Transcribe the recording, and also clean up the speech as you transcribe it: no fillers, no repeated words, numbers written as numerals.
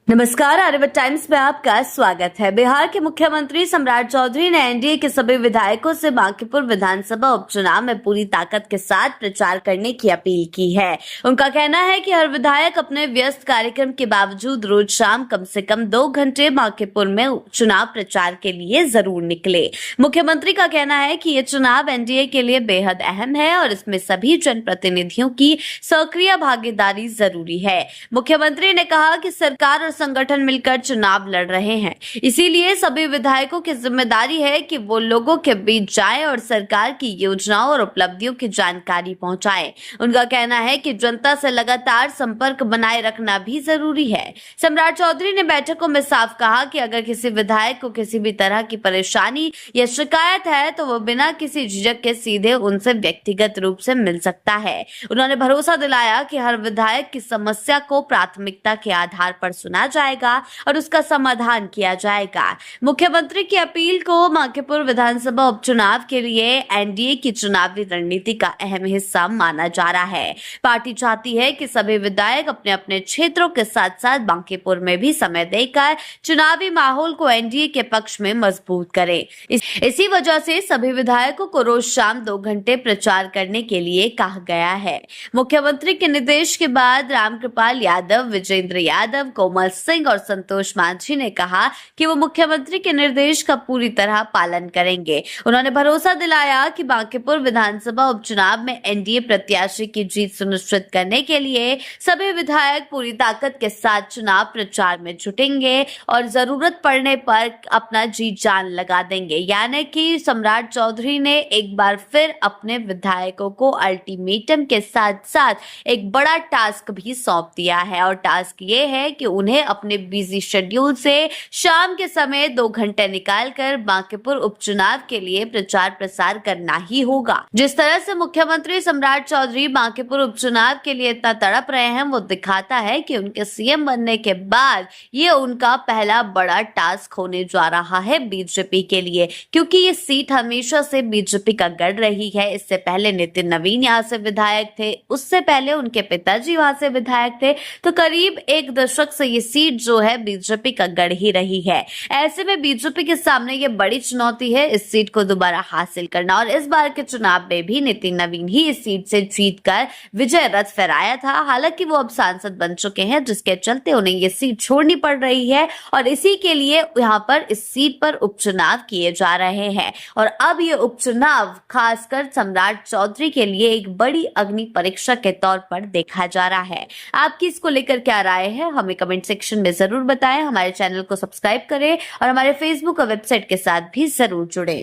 नमस्कार, आर्यभट्ट टाइम्स में आपका स्वागत है। बिहार के मुख्यमंत्री सम्राट चौधरी ने एनडीए के सभी विधायकों से बांकीपुर विधानसभा उपचुनाव में पूरी ताकत के साथ प्रचार करने की अपील की है। उनका कहना है कि हर विधायक अपने व्यस्त कार्यक्रम के बावजूद रोज शाम कम से कम 2 घंटे बांकीपुर में चुनाव प्रचार के लिए जरूर निकले। मुख्यमंत्री का कहना है कि ये चुनाव एनडीए के लिए बेहद अहम है और इसमें सभी जनप्रतिनिधियों की सक्रिय भागीदारी जरूरी है। मुख्यमंत्री ने कहा कि सरकार और संगठन मिलकर चुनाव लड़ रहे हैं, इसीलिए सभी विधायकों की जिम्मेदारी है कि वो लोगों के बीच जाएं और सरकार की योजनाओं और उपलब्धियों की जानकारी पहुंचाएं। उनका कहना है कि जनता से लगातार संपर्क बनाए रखना भी जरूरी है। सम्राट चौधरी ने बैठकों में साफ कहा कि अगर किसी विधायक को किसी भी तरह की परेशानी या शिकायत है तो वो बिना किसी झिझक के सीधे उनसे व्यक्तिगत रूप से मिल सकता है। उन्होंने भरोसा दिलाया कि हर विधायक की समस्या को प्राथमिकता के आधार पर सुना जाएगा और उसका समाधान किया जाएगा। मुख्यमंत्री की अपील को बांकीपुर विधानसभा उपचुनाव के लिए एनडीए की चुनावी रणनीति का अहम हिस्सा माना जा रहा है। पार्टी चाहती है कि सभी विधायक अपने अपने क्षेत्रों के साथ साथ बांकीपुर में भी समय देकर चुनावी माहौल को एनडीए के पक्ष में मजबूत करें। इसी वजह से सभी विधायकों को रोज शाम 2 घंटे प्रचार करने के लिए कहा गया है। मुख्यमंत्री के निर्देश के बाद रामकृपाल यादव, विजेंद्र यादव, कोमल सिंह और संतोष मांझी ने कहा कि वो मुख्यमंत्री के निर्देश का पूरी तरह पालन करेंगे। उन्होंने भरोसा दिलाया कि बांकीपुर विधानसभा उपचुनाव में एनडीए प्रत्याशी की जीत सुनिश्चित करने के लिए सभी विधायक पूरी ताकत के साथ चुनाव प्रचार में जुटेंगे और जरूरत पड़ने पर अपना जी जान लगा देंगे। यानी कि सम्राट चौधरी ने एक बार फिर अपने विधायकों को अल्टीमेटम के साथ साथ एक बड़ा टास्क भी सौंप दिया है और टास्क ये है कि उन्हें अपने बिजी शेड्यूल से शाम के समय 2 घंटे निकालकर बांकीपुर उपचुनाव के लिए प्रचार प्रसार करना ही होगा। जिस तरह से मुख्यमंत्री सम्राट चौधरी बांकीपुर उपचुनाव के लिए इतना तड़प रहे हैं, वो दिखाता है कि उनके सीएम बनने के बाद ये उनका पहला बड़ा टास्क होने जा रहा है बीजेपी के लिए, क्योंकि ये सीट हमेशा से बीजेपी का गढ़ रही है। इससे पहले नितिन नवीन यहाँ से विधायक थे, उससे पहले उनके पिताजी वहां से विधायक थे, तो करीब 1 दशक से ये सीट जो है बीजेपी का गढ़ ही रही है। ऐसे में बीजेपी के सामने ये बड़ी चुनौती है इस सीट को दोबारा हासिल करना और इस बार के चुनाव में भी नितिन नवीन ही इस सीट से जीतकर विजय रथ फहराया था। हालांकि वो अब सांसद बन चुके हैं, जिसके चलते उन्हें ये सीट छोड़नी पड़ रही है और इसी के लिए यहाँ पर इस सीट पर उपचुनाव किए जा रहे हैं। और अब ये उपचुनाव खासकर सम्राट चौधरी के लिए एक बड़ी अग्नि परीक्षा के तौर पर देखा जा रहा है। आपकी इसको लेकर क्या राय है, हमें कमेंट सेक्शन में जरूर बताएं। हमारे चैनल को सब्सक्राइब करें और हमारे फेसबुक और वेबसाइट के साथ भी जरूर जुड़े।